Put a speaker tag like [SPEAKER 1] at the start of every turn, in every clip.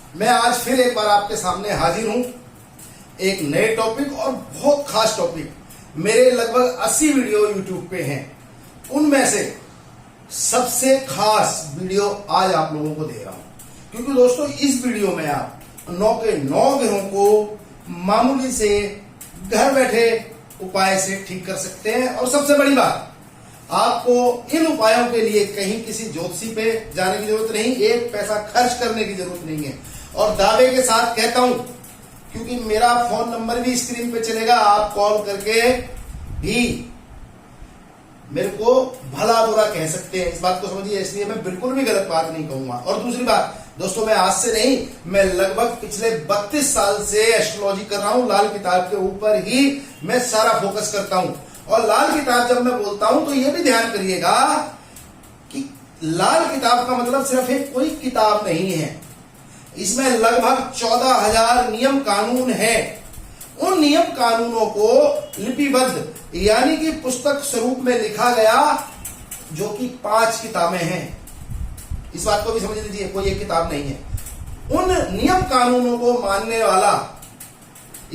[SPEAKER 1] मैं आज फिर एक बार आपके सामने हाजिर हूं एक नए टॉपिक और बहुत खास टॉपिक। मेरे लगभग 80 वीडियो यूट्यूब पे हैं, उनमें से सबसे खास वीडियो आज आप लोगों को दे रहा हूं, क्योंकि दोस्तों इस वीडियो में आप 9 के 9 ग्रहों को मामूली से घर बैठे उपाय से ठीक कर सकते हैं। और सबसे बड़ी बात, आपको इन उपायों के लिए कहीं किसी ज्योतिषी पे जाने की जरूरत नहीं, एक पैसा खर्च करने की जरूरत नहीं है। और दावे के साथ कहता हूं, क्योंकि मेरा फोन नंबर भी स्क्रीन पे चलेगा, आप कॉल करके भी मेरे को भला बुरा कह सकते हैं, इस बात को समझिए। इसलिए मैं बिल्कुल भी गलत बात नहीं कहूंगा। और दूसरी बात दोस्तों, मैं आज से नहीं, मैं लगभग पिछले 32 साल से एस्ट्रोलॉजी कर रहा हूं। लाल किताब के ऊपर ही मैं सारा फोकस करता हूं। और लाल किताब जब मैं बोलता हूं तो यह भी ध्यान करिएगा कि लाल किताब का मतलब सिर्फ एक कोई किताब नहीं है, इसमें लगभग 14,000 नियम कानून हैं। उन नियम कानूनों को लिपिबद्ध यानी कि पुस्तक स्वरूप में लिखा गया, जो कि 5 किताबें हैं। इस बात को भी समझ लीजिए, कोई एक किताब नहीं है। उन नियम कानूनों को मानने वाला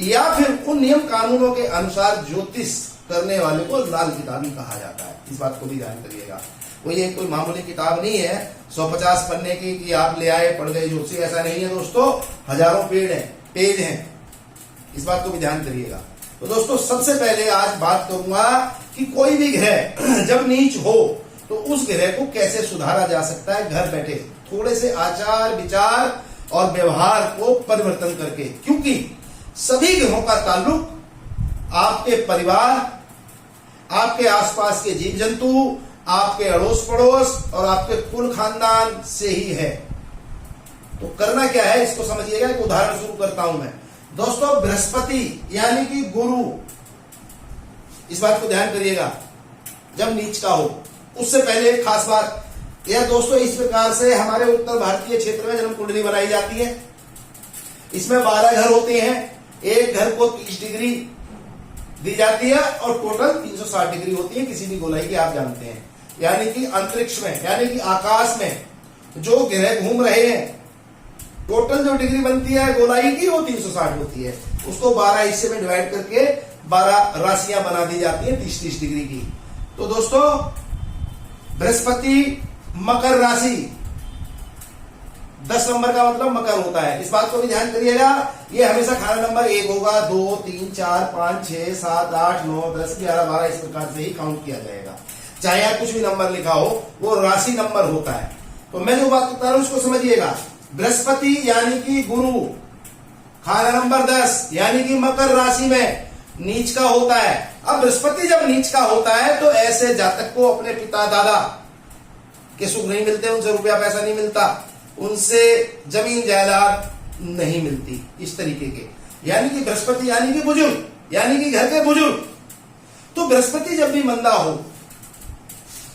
[SPEAKER 1] या फिर उन नियम कानूनों के अनुसार ज्योतिष करने वाले को लाल किताब ही कहा जाता है। इस बात को भी ध्यान करिएगा। कोई मामूली किताब नहीं है 150 पन्ने की कि आप ले आए पढ़ गए ज्योतिषी, ऐसा नहीं है दोस्तों। हजारों पेज हैं, इस बात को भी ध्यान करिएगा। तो दोस्तों सबसे पहले आज बात करूंगा कि कोई भी ग्रह जब नीच हो तो उस ग्रह को कैसे सुधारा जा सकता है घर बैठे, थोड़े से आचार विचार और व्यवहार को परिवर्तन करके। क्योंकि सभी ग्रहों का ताल्लुक आपके परिवार, आपके आसपास के जीव जंतु, आपके अड़ोस पड़ोस और आपके कुल खानदान से ही है। तो करना क्या है इसको समझिएगा। एक उदाहरण शुरू करता हूं मैं। दोस्तों बृहस्पति यानी कि गुरु, इस बात को ध्यान करिएगा, जब नीच का हो उससे पहले एक खास बात यह दोस्तों, इस प्रकार से हमारे उत्तर भारतीय क्षेत्र में जन्म कुंडली बनाई जाती है। इसमें 12 घर होते हैं, एक घर को 30 डिग्री दी जाती है और टोटल 360 डिग्री होती है किसी भी गोलाई की, आप जानते हैं। यानी कि अंतरिक्ष में यानी कि आकाश में जो ग्रह घूम रहे हैं, टोटल जो डिग्री बनती है गोलाई की वो 360 होती है। उसको 12 हिस्से में डिवाइड करके 12 राशियां बना दी जाती है 30-30 डिग्री की। तो दोस्तों बृहस्पति मकर राशि 10 नंबर का मतलब मकर होता है, इस बात को भी ध्यान करिएगा। ये हमेशा खाना नंबर 1 होगा, 2, 3, 4, 5, 6, 7, 8, 9, 10, 11, 12 इस प्रकार से ही काउंट किया जाएगा। चाहे यहाँ कुछ भी नंबर लिखा हो, वो राशि नंबर होता है। तो मैं जो बात बता रहा हूं उसको समझिएगा। बृहस्पति यानी कि गुरु खाना नंबर 10 यानी कि मकर राशि में नीच का होता है। अब बृहस्पति जब नीच का होता है तो ऐसे जातक को अपने पिता दादा के सुख नहीं मिलते, उनसे रुपया पैसा नहीं मिलता, उनसे जमीन जायदाद नहीं मिलती, इस तरीके के। यानी कि बृहस्पति यानी कि बुजुर्ग, यानी कि घर के बुजुर्ग। तो बृहस्पति जब भी मंदा हो,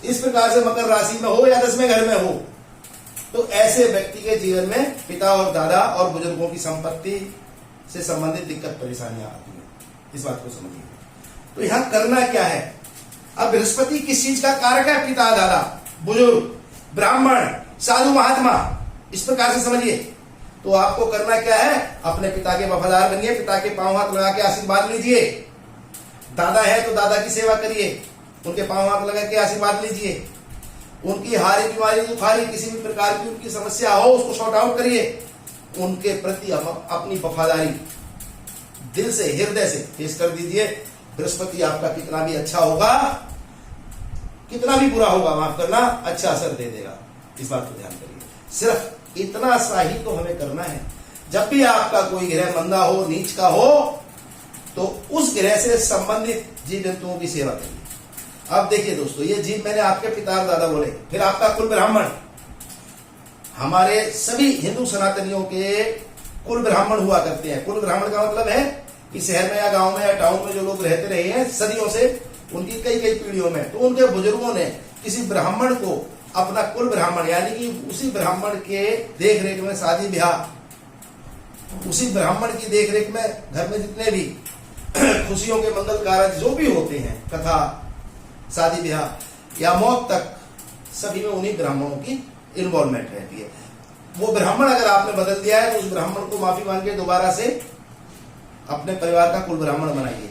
[SPEAKER 1] इस प्रकार से मकर राशि में हो या 10वें घर में हो, तो ऐसे व्यक्ति के जीवन में पिता और दादा और बुजुर्गों की संपत्ति से संबंधित दिक्कत परेशानियां आती हैं। इस बात को समझिए। तो यहां करना क्या है। अब बृहस्पति किस चीज का कारक है? पिता दादा, बुजुर्ग, ब्राह्मण, साधु महात्मा, इस प्रकार से समझिए। तो आपको करना क्या है, अपने पिता के वफादार बनिए, पिता के पांव हाथ लगा के आशीर्वाद लीजिए। दादा है तो दादा की सेवा करिए, उनके पांव हाथ लगा के आशीर्वाद लीजिए। उनकी हारी बीमारी बुखारी किसी भी प्रकार की उनकी समस्या हो उसको सॉर्ट आउट करिए। उनके प्रति अपनी वफादारी दिल से हृदय से पेश कर दीजिए। बृहस्पति आपका कितना भी अच्छा होगा, कितना भी बुरा होगा, माफ करना, अच्छा असर दे देगा। इस बात को ध्यान करिए। सिर्फ इतना सा ही तो हमें करना है। जब भी आपका कोई ग्रह मंदा हो, नीच का हो, तो उस ग्रह से संबंधित जीव जंतुओं की सेवा करिए। अब देखिए दोस्तों, ये जीव मैंने आपके पिता और दादा बोले, फिर आपका कुल ब्राह्मण। हमारे सभी हिंदू सनातनियों के कुल ब्राह्मण हुआ करते हैं। कुल ब्राह्मण का मतलब है कि शहर में या गांव में या टाउन में जो लोग रहते रहे हैं सदियों से, उनकी कई पीढ़ियों में, तो उनके बुजुर्गों ने किसी ब्राह्मण को अपना कुल ब्राह्मण यानी कि उसी ब्राह्मण के देख रेख में शादी ब्याह, उसी ब्राह्मण की देख रेख में घर में जितने भी खुशियों के मंगल कार्य जो भी होते हैं, कथा, शादी ब्याह या मौत तक, सभी में उन्हीं ब्राह्मणों की इन्वॉल्वमेंट रहती है। वो ब्राह्मण अगर आपने बदल दिया है तो उस ब्राह्मण को माफी मांग के दोबारा से अपने परिवार का कुल ब्राह्मण बनाइए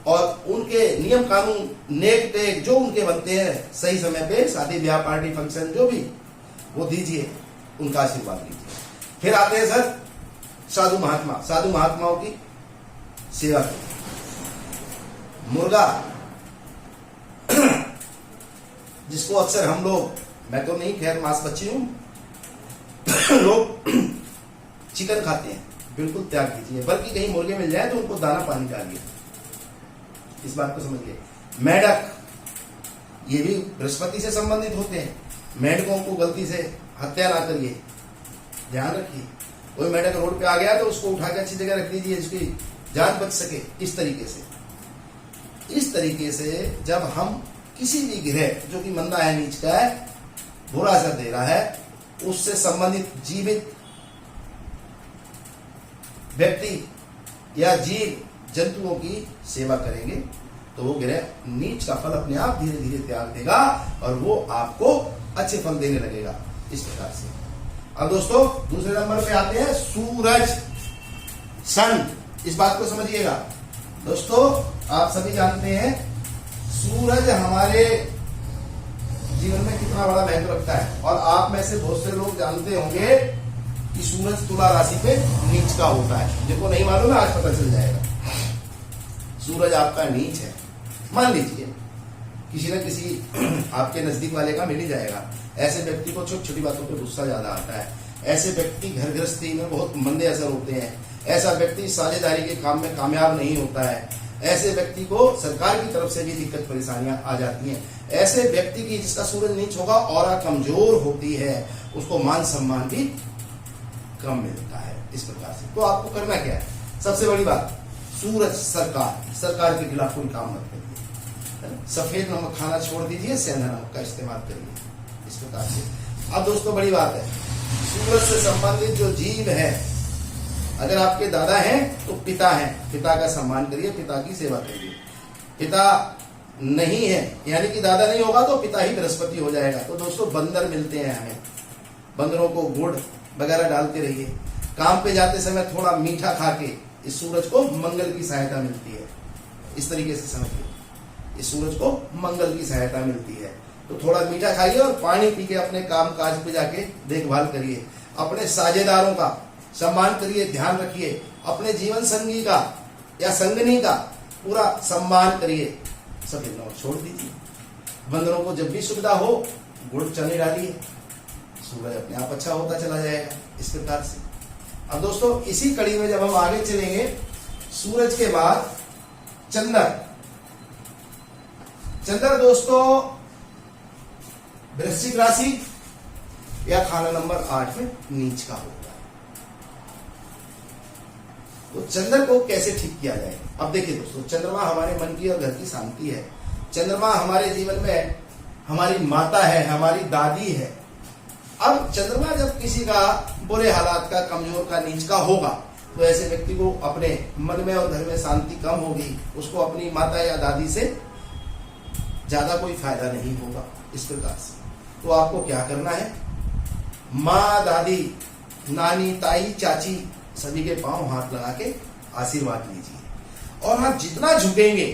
[SPEAKER 1] और उनके नियम कानून नेक टेक जो उनके बनते हैं सही समय पे शादी ब्याह पार्टी फंक्शन जो भी वो दीजिए, उनका आशीर्वाद लीजिए। फिर आते हैं सर साधु महात्मा। साधु महात्माओं की सेवा करिए। मुर्गा जिसको अक्सर हम लोग, मैं तो नहीं खैर मांस बच्ची हूं, लोग चिकन खाते हैं, बिल्कुल त्याग कीजिए। बल्कि कहीं मुर्गे मिल जाए तो उनको दाना पानी डालिए, इस बात को समझिए। मेढक ये भी बृहस्पति से संबंधित होते हैं। मेढकों को गलती से हत्या ना करिए, ध्यान रखिए। कोई मेढक रोड पे आ गया तो उसको उठा के अच्छी जगह रख दीजिए जिसकी जान बच सके। इस तरीके से जब हम किसी भी ग्रह जो कि मंदा है, नीच का है, बुरा असर दे रहा है, उससे संबंधित जीवित व्यक्ति या जीव जंतुओं की सेवा करेंगे तो वो ग्रह नीच का फल अपने आप धीरे धीरे त्याग देगा और वो आपको अच्छे फल देने लगेगा। इस प्रकार से अब दोस्तों दूसरे नंबर पे आते हैं सूरज, सन। इस बात को समझिएगा दोस्तों, आप सभी जानते हैं सूरज हमारे जीवन में कितना बड़ा महत्व रखता है। और आप में से बहुत से लोग जानते होंगे कि सूरज तुला राशि पे नीच का होता है। जिनको नहीं मालूम है आज पता चल जाएगा। सूरज आपका नीच है, मान लीजिए किसी न किसी आपके नजदीक वाले का मिल ही जाएगा। ऐसे व्यक्ति को छोटी छोटी बातों पे गुस्सा ज्यादा आता है। ऐसे व्यक्ति घर गृहस्थी में बहुत मंदे असर होते हैं। ऐसा व्यक्ति साझेदारी के काम में कामयाब नहीं होता है। ऐसे व्यक्ति को सरकार की तरफ से भी दिक्कत परेशानियां आ जाती हैं। ऐसे व्यक्ति की जिसका सूरज नीच होगा और कमजोर होती है, उसको मान सम्मान भी कम मिलता है। इस प्रकार से तो आपको करना क्या है, सबसे बड़ी बात, सूरज सरकार के खिलाफ कोई काम मत करिए। सफेद नमक खाना छोड़ दीजिए, सेंधा नमक का इस्तेमाल करिए। इस प्रकार से अब दोस्तों बड़ी बात है, सूरज से संबंधित जो जीव है, अगर आपके दादा हैं तो पिता हैं, पिता का सम्मान करिए, पिता की सेवा करिए। पिता नहीं है यानी कि दादा नहीं होगा तो पिता ही बृहस्पति हो जाएगा। तो दोस्तों बंदर मिलते हैं हमें, बंदरों को गुड़ वगैरह डालते रहिए। काम पे जाते समय थोड़ा मीठा खा के, इस सूरज को मंगल की सहायता मिलती है। इस तरीके से समझिए, इस सूरज को मंगल की सहायता मिलती है। तो थोड़ा मीठा खाइए और पानी पी के अपने काम काज पे जाके देखभाल करिए। अपने साझेदारों का सम्मान करिए, ध्यान रखिए। अपने जीवन संगी का या संगनी का पूरा सम्मान करिए। सफेद नमक छोड़ दीजिए। बंदरों को जब भी सुविधा हो गुड़ चने डालिए, सूरज अपने आप अच्छा होता चला जाएगा। इस प्रकार से अब दोस्तों इसी कड़ी में जब हम आगे चलेंगे, सूरज के बाद चंद्र दोस्तों वृश्चिक राशि या खाना नंबर 8 में नीच का होता है। तो चंद्र को कैसे ठीक किया जाए? अब देखिए दोस्तों, चंद्रमा हमारे मन की और घर की शांति है। चंद्रमा हमारे जीवन में हमारी माता है, हमारी दादी है। अब चंद्रमा जब किसी का बुरे हालात का, कमजोर का, नीच का होगा तो ऐसे व्यक्ति को अपने मन में और घर में शांति कम होगी। उसको अपनी माता या दादी से ज्यादा कोई फायदा नहीं होगा। इस प्रकार से तो आपको क्या करना है, माँ, दादी, नानी, ताई, चाची सभी के पांव हाथ लगा के आशीर्वाद लीजिए। और आप जितना झुकेंगे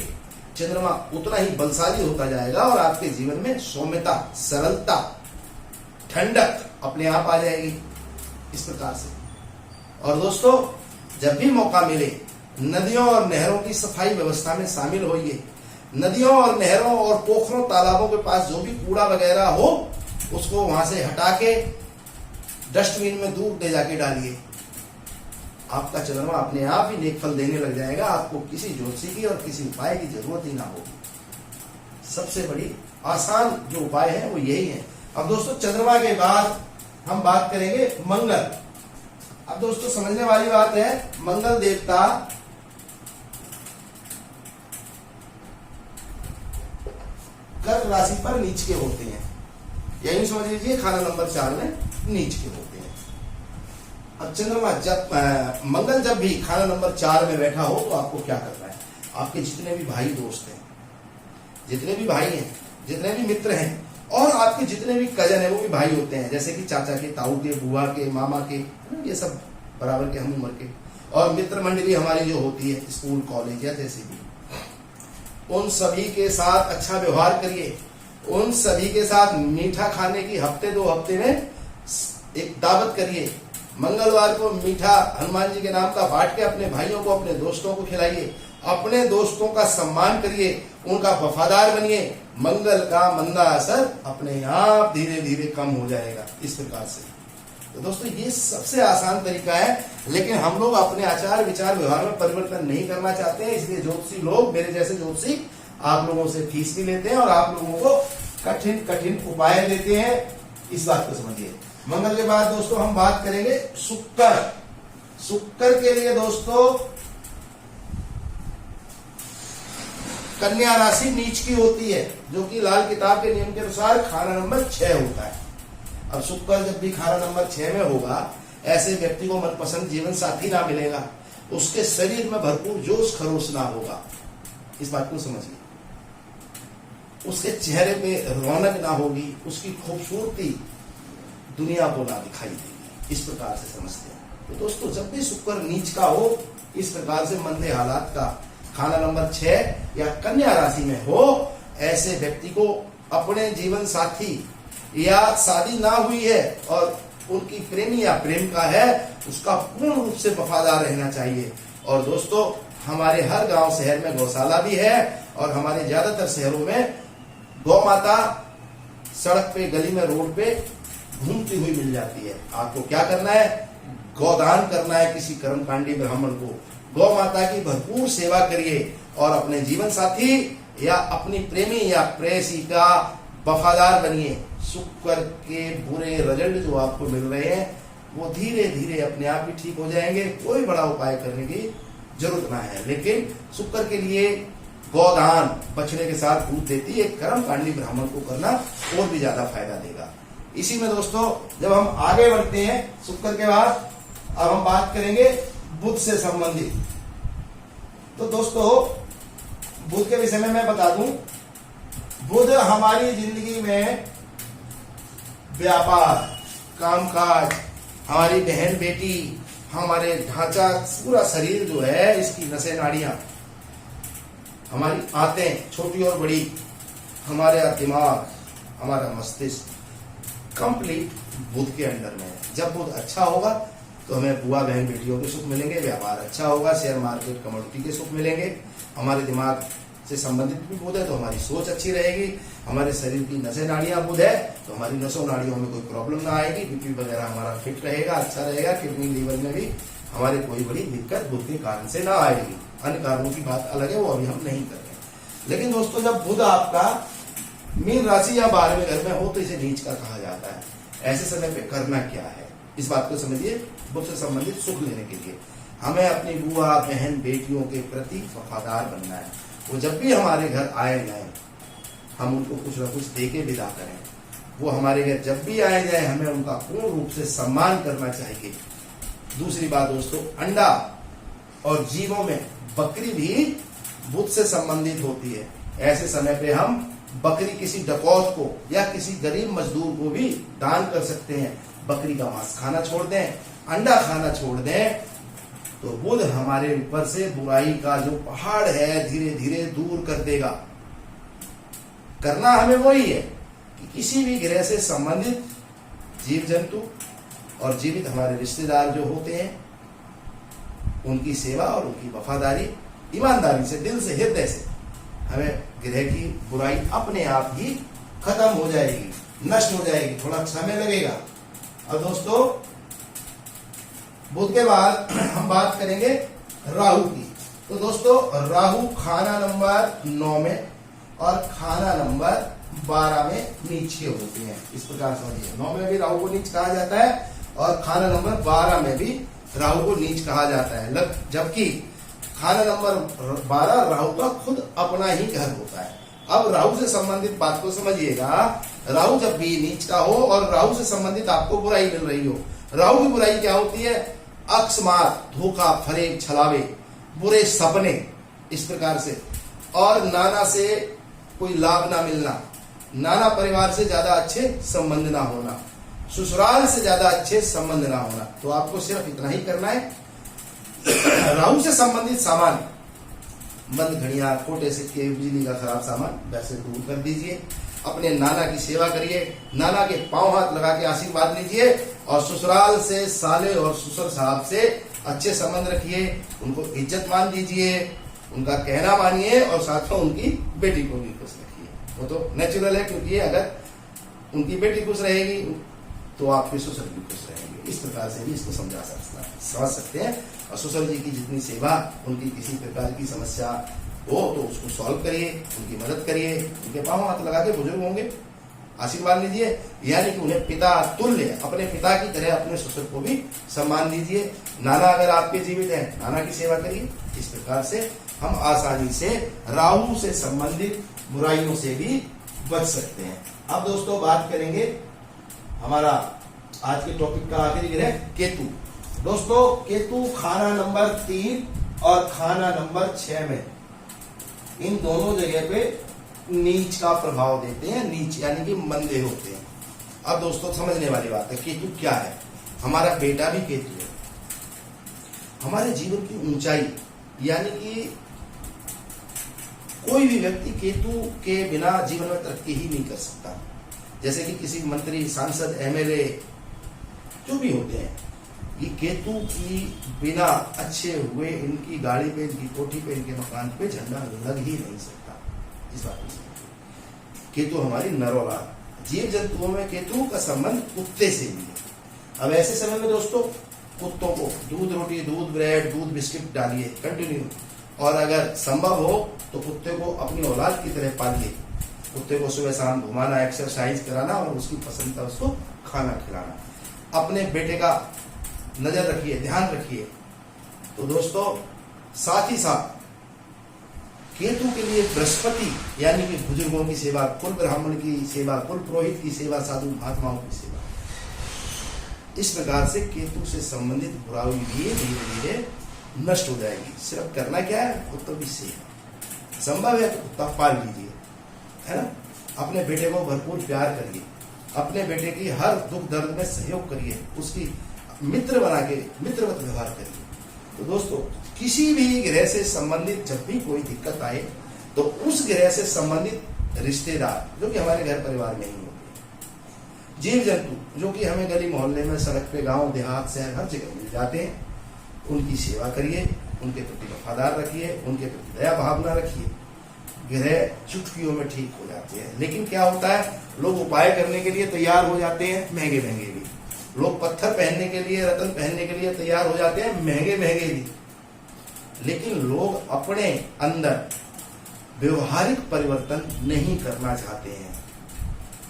[SPEAKER 1] चंद्रमा उतना ही बलशाली होता जाएगा और आपके जीवन में सौम्यता, सरलता, ठंडक अपने आप आ जाएगी। इस प्रकार से और दोस्तों जब भी मौका मिले नदियों और नहरों की सफाई व्यवस्था में शामिल होइए। नदियों और नहरों और पोखरों, तालाबों के पास जो भी कूड़ा वगैरह हो उसको वहां से हटा के डस्टबिन में दूर ले जाके डालिए। आपका चंद्रमा अपने आप ही नेक फल देने लग जाएगा। आपको किसी ज्योतिषी की और किसी उपाय की जरूरत ही ना होगी। सबसे बड़ी आसान जो उपाय है वो यही है। अब दोस्तों चंद्रमा के बाद हम बात करेंगे मंगल। अब दोस्तों समझने वाली बात है, मंगल देवता कर्क राशि पर नीच के होते हैं। यही समझ लीजिए खाना नंबर 4 में नीच के होते हैं। अब चंद्रमा मंगल जब भी खाना नंबर 4 में बैठा हो तो आपको क्या करना है, आपके जितने भी भाई दोस्त हैं, जितने भी भाई हैं, जितने भी मित्र हैं और आपके जितने भी कजन है वो भी भाई होते हैं, जैसे कि चाचा के, ताऊ के, बुआ के, मामा के, ये सब बराबर के हम उम्र के। और मित्र मंडली हमारी जो होती है स्कूल कॉलेज या जैसे भी, उन सभी के साथ अच्छा व्यवहार करिए। उन सभी के साथ मीठा खाने की हफ्ते 2 हफ्ते में एक दावत करिए। मंगलवार को मीठा हनुमान जी के नाम का बांट के अपने भाइयों को, अपने दोस्तों को खिलाइए। अपने दोस्तों का सम्मान करिए, उनका वफादार बनिए। मंगल का मंदा असर अपने आप धीरे धीरे कम हो जाएगा। इस प्रकार से तो दोस्तों ये सबसे आसान तरीका है, लेकिन हम लोग अपने आचार विचार व्यवहार में परिवर्तन नहीं करना चाहते हैं। इसलिए ज्योतिषी लोग, मेरे जैसे ज्योतिषी, आप लोगों से फीस भी लेते हैं और आप लोगों को कठिन कठिन उपाय देते हैं। इस बात को समझिए। मंगल के बाद दोस्तों हम बात करेंगे शुक्र। शुक्र के लिए दोस्तों कन्या राशि नीच की होती है, जो कि लाल किताब के नियम के अनुसार खाना नंबर 6 होता है। अब शुक्र जब भी खाना नंबर 6 में होगा, ऐसे व्यक्ति को मनपसंद जीवन साथी ना मिलेगा, उसके शरीर में भरपूर जोश खरोश ना होगा। इस बात को समझिए। उसके चेहरे पे रौनक ना होगी, उसकी खूबसूरती दुनिया को ना दिखाई देगी। इस प्रकार से समझते हैं। तो दोस्तों जब भी शुक्र नीच का हो, इस प्रकार से मंदे हालात का खाना नंबर 6 या कन्या राशि में हो, ऐसे व्यक्ति को अपने जीवन साथी या शादी ना हुई है और उनकी प्रेमी या प्रेम का है, उसका पूर्ण रूप से वफादार रहना चाहिए। और दोस्तों हमारे हर गांव शहर में गौशाला भी है और हमारे ज्यादातर शहरों में गौ माता सड़क पे, गली में, रोड पे घूमती हुई मिल जाती है। आपको क्या करना है? गौदान करना है किसी कर्मकांडी ब्राह्मण को। गौ माता की भरपूर सेवा करिए और अपने जीवन साथी या अपनी प्रेमी या प्रेयसी का वफादार बनिए। शुक्र के बुरे रिजल्ट जो आपको मिल रहे हैं वो धीरे धीरे अपने आप ही ठीक हो जाएंगे। कोई बड़ा उपाय करने की जरूरत ना है, लेकिन शुक्र के लिए गौदान बछड़े के साथ दूध देती है कर्मकांडी ब्राह्मण को करना और भी ज्यादा फायदा देगा। इसी में दोस्तों जब हम आगे बढ़ते हैं शुक्र के बाद, अब हम बात करेंगे बुध से संबंधित। तो दोस्तों बुध के विषय में मैं बता दूं, बुध हमारी जिंदगी में व्यापार, कामकाज, हमारी बहन बेटी, हमारे ढांचा, पूरा शरीर जो है, इसकी नसें नाड़ियां, हमारी आंतें छोटी और बड़ी, हमारा दिमाग, हमारा मस्तिष्क कंप्लीट बुध के अंडर में है। जब बुध अच्छा होगा तो हमें बुआ बहन बेटियों के सुख मिलेंगे, व्यापार अच्छा होगा, शेयर मार्केट कमोडिटी के सुख मिलेंगे, हमारे दिमाग से संबंधित भी बुध है तो हमारी सोच अच्छी रहेगी, हमारे शरीर की नसें नाड़ियां बुध है तो हमारी नसों नाड़ियों में कोई प्रॉब्लम ना आएगी, बीपी वगैरह हमारा फिट रहेगा, अच्छा रहेगा, किडनी लीवर में भी हमारे कोई बड़ी दिक्कत बुध के कारण से ना आएगी। अन्य कारणों की बात अलग है, वो अभी हम नहीं कर रहे। लेकिन दोस्तों जब बुध आपका मीन राशि या 12वें घर में हो तो इसे नीच का कहा जाता है। ऐसे समय पे करना क्या है, इस बात को समझिए। बुध से संबंधित सुख लेने के लिए हमें अपनी बुआ बहन बेटियों के प्रति वफादार बनना है। वो जब भी हमारे घर आए जाए हम उनको कुछ न कुछ दे के विदा करें। वो हमारे घर जब भी आए जाए हमें उनका पूर्ण रूप से सम्मान करना चाहिए। दूसरी बात दोस्तों, अंडा और जीवों में बकरी भी बुध से संबंधित होती है। ऐसे समय पे हम बकरी किसी डकौत को या किसी गरीब मजदूर को भी दान कर सकते हैं। बकरी का मांस खाना छोड़ दें, अंडा खाना छोड़ दें, तो बुध हमारे ऊपर से बुराई का जो पहाड़ है धीरे धीरे दूर कर देगा। करना हमें वही है कि किसी भी ग्रह से संबंधित जीव जंतु और जीवित हमारे रिश्तेदार जो होते हैं उनकी सेवा और उनकी वफादारी ईमानदारी से, दिल से, हृदय से, हमें ग्रह की बुराई अपने आप ही खत्म हो जाएगी, नष्ट हो जाएगी। थोड़ा समय लगेगा। और दोस्तों बुध के बाद हम बात करेंगे राहु की। तो दोस्तों राहु खाना नंबर 9 में और खाना नंबर 12 में नीच के होते हैं। इस प्रकार समझिए, 9 में भी राहु को नीच कहा जाता है और खाना नंबर 12 में भी राहु को नीच कहा जाता है। जबकि खाना नंबर 12 राहु का खुद अपना ही घर होता है। अब राहु से संबंधित बात को समझिएगा। राहु जब भी नीच का हो और राहु से संबंधित आपको बुराई मिल रही हो, राहु की बुराई क्या होती है? अकस्मात, धोखा, फरेब, छलावे, बुरे सपने, इस प्रकार से, और नाना से कोई लाभ ना मिलना, नाना परिवार से ज्यादा अच्छे संबंध ना होना, ससुराल से ज्यादा अच्छे संबंध ना होना। तो आपको सिर्फ इतना ही करना है, राहु से संबंधित सामान, बंद घड़ियां, खोटे सिक्के, बिजली का खराब सामान वैसे दूर कर दीजिए। अपने नाना की सेवा करिए, नाना के पांव हाथ लगा के आशीर्वाद लीजिए, और ससुराल से साले और ससुर साहब से अच्छे संबंध रखिए, उनको इज्जत मान दीजिए, उनका कहना मानिए, और साथ में उनकी बेटी को भी खुश रखिए। वो तो नेचुरल है, क्योंकि अगर उनकी बेटी खुश रहेगी तो आपके ससुर भी खुश रहेंगे। इस प्रकार से भी इसको समझ सकते हैं। और ससुर जी की जितनी सेवा, उनकी किसी प्रकार की समस्या हो तो उसको सॉल्व करिए, उनकी मदद करिए, उनके पांव हाथ लगा के, बुजुर्ग होंगे, आशीर्वाद लीजिए, यानी कि उन्हें पिता तुल्य, अपने पिता की तरह अपने ससुर को भी सम्मान दीजिए। नाना अगर आपके जीवित हैं, नाना की सेवा करिए। इस प्रकार से हम आसानी से राहु से संबंधित बुराइयों से भी बच सकते हैं। अब दोस्तों बात करेंगे हमारा आज के टॉपिक का आखिरी ग्रह केतु। दोस्तों केतु खाना नंबर 3 और खाना नंबर 6 में, इन दोनों जगह पे नीच का प्रभाव देते हैं। नीच यानी कि मंदे होते हैं। अब दोस्तों समझने वाली बात है, केतु क्या है? हमारा बेटा भी केतु है। हमारे जीवन की ऊंचाई, यानी कि कोई भी व्यक्ति केतु के बिना जीवन में तरक्की ही नहीं कर सकता। जैसे कि किसी मंत्री, सांसद, एमएलए जो भी होते हैं, ये केतु की बिना अच्छे हुए इनकी गाड़ी पे, इनकी कोठी पे, इनके मकान पे झंडा लग ही नहीं सकता। इस बात को समझिए। केतु हमारी नरोला। जीव जंतुओं में केतु का संबंध कुत्ते से भी है। अब ऐसे समय में दोस्तों कुत्तों को दूध रोटी, दूध ब्रेड, दूध बिस्किट डालिए कंटिन्यू, और अगर संभव हो तो कुत्ते को अपनी औलाद की तरह पालिए। कुत्ते को सुबह शाम घुमाना, एक्सरसाइज कराना, और उसकी पसंद का उसको खाना खिलाना। अपने बेटे का नजर रखिए, ध्यान रखिए। तो दोस्तों साथ ही साथ केतु के लिए बृहस्पति, यानी कि बुजुर्गों की सेवा, कुल ब्राह्मण की सेवा, कुल पुरोहित की सेवा, साधु महात्माओं की सेवा। इस प्रकार से केतु से संबंधित बुराई भी धीरे धीरे नष्ट हो जाएगी। सिर्फ करना क्या है, कुत्तों की सेवा। संभव है तो कुत्ता पाल लीजिए, है ना। अपने बेटे को भरपूर प्यार करिए, अपने बेटे की हर दुख दर्द में सहयोग करिए, उसकी मित्र बना के मित्रवत व्यवहार करिए। तो दोस्तों किसी भी ग्रह से संबंधित जब भी कोई दिक्कत आए तो उस ग्रह से संबंधित रिश्तेदार जो कि हमारे घर परिवार में ही होते हैं, जीव जंतु जो कि हमें गली मोहल्ले में, सड़क पे, गांव देहात, शहर, हर जगह मिल जाते हैं, उनकी सेवा करिए, उनके प्रति वफादार रखिए, उनके प्रति दया भावना रखिए। ग्रह चुटकियों में ठीक हो जाते हैं। लेकिन क्या होता है, लोग उपाय करने के लिए तैयार हो जाते हैं, महंगे महंगे भी। लोग पत्थर पहनने के लिए, रत्न पहनने के लिए तैयार हो जाते हैं, महंगे महंगे भी। लेकिन लोग अपने अंदर व्यवहारिक परिवर्तन नहीं करना चाहते हैं।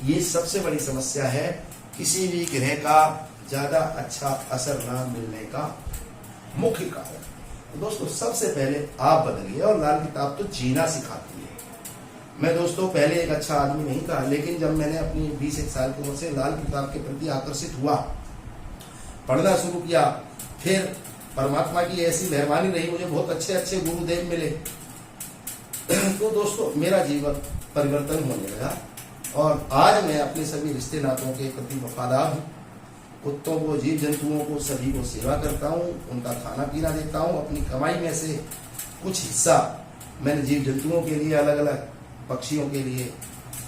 [SPEAKER 1] ये सबसे बड़ी समस्या है किसी भी ग्रह का ज्यादा अच्छा असर ना मिलने का मुख्य कारण। दोस्तों सबसे पहले आप बदलिए, और लाल किताब तो जीना सिखाती है। मैं दोस्तों पहले एक अच्छा आदमी नहीं था, लेकिन जब मैंने अपनी 21 साल की उम्र से लाल किताब के प्रति आकर्षित हुआ, पढ़ना शुरू किया, फिर परमात्मा की ऐसी मेहरबानी रही, मुझे बहुत अच्छे अच्छे गुरुदेव मिले, तो दोस्तों मेरा जीवन परिवर्तन होने लगा। और आज मैं अपने सभी रिश्ते नातों के प्रति वफादार हूँ। कुत्तों को, जीव जंतुओं को, सभी को सेवा करता हूँ, उनका खाना पीना देता हूँ। अपनी कमाई में से कुछ हिस्सा मैंने जीव जंतुओं के लिए, अलग अलग पक्षियों के लिए,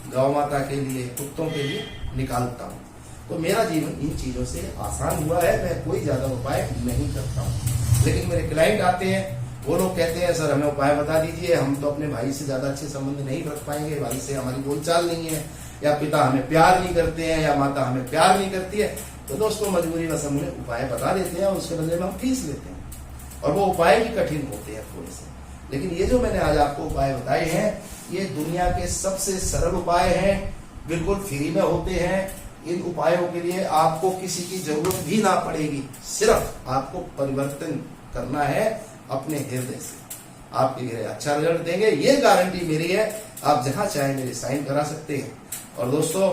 [SPEAKER 1] गौ माता के लिए, कुत्तों के लिए निकालता हूँ। तो मेरा जीवन इन चीजों से आसान हुआ है। मैं कोई ज्यादा उपाय नहीं करता हूँ। लेकिन मेरे क्लाइंट आते हैं, वो लोग कहते हैं सर हमें उपाय बता दीजिए, हम तो अपने भाई से ज्यादा अच्छे संबंध नहीं रख पाएंगे, भाई से हमारी बोलचाल नहीं है, या पिता हमें प्यार नहीं करते हैं, या माता हमें प्यार नहीं करती है। तो दोस्तों मजबूरी बस हम उन्हें उपाय बता देते हैं, उसके बदले में हम फीस लेते हैं, और वो उपाय भी कठिन होते हैं थोड़े से। लेकिन ये जो मैंने आज आपको उपाय बताए हैं, ये दुनिया के सबसे सरल उपाय हैं, बिल्कुल फ्री में होते हैं। इन उपायों के लिए आपको किसी की जरूरत भी ना पड़ेगी, सिर्फ आपको परिवर्तन करना है अपने हृदय से। आपके ग्रह अच्छा रिजल्ट देंगे, ये गारंटी मेरी है। आप जहां चाहे मेरे साइन करा सकते हैं। और दोस्तों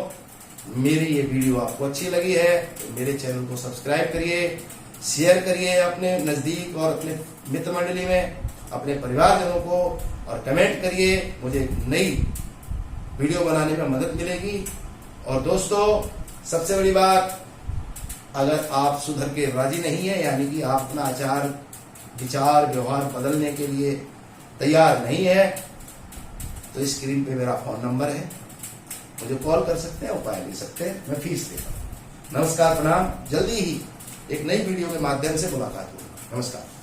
[SPEAKER 1] मेरी ये वीडियो आपको अच्छी लगी है तो मेरे चैनल को सब्सक्राइब करिए, शेयर करिए अपने नजदीक और अपने मित्र मंडली में, अपने परिवारजनों को, और कमेंट करिए। मुझे नई वीडियो बनाने में मदद मिलेगी। और दोस्तों सबसे बड़ी बात, अगर आप सुधर के राजी नहीं है, यानी कि आप अपना आचार विचार व्यवहार बदलने के लिए तैयार नहीं है, तो स्क्रीन पे मेरा फोन नंबर है, मुझे कॉल कर सकते हैं, उपाय ले सकते हैं, मैं फीस देता हूँ। नमस्कार, प्रणाम। जल्दी ही एक नई वीडियो के माध्यम से मुलाकात होगी। नमस्कार।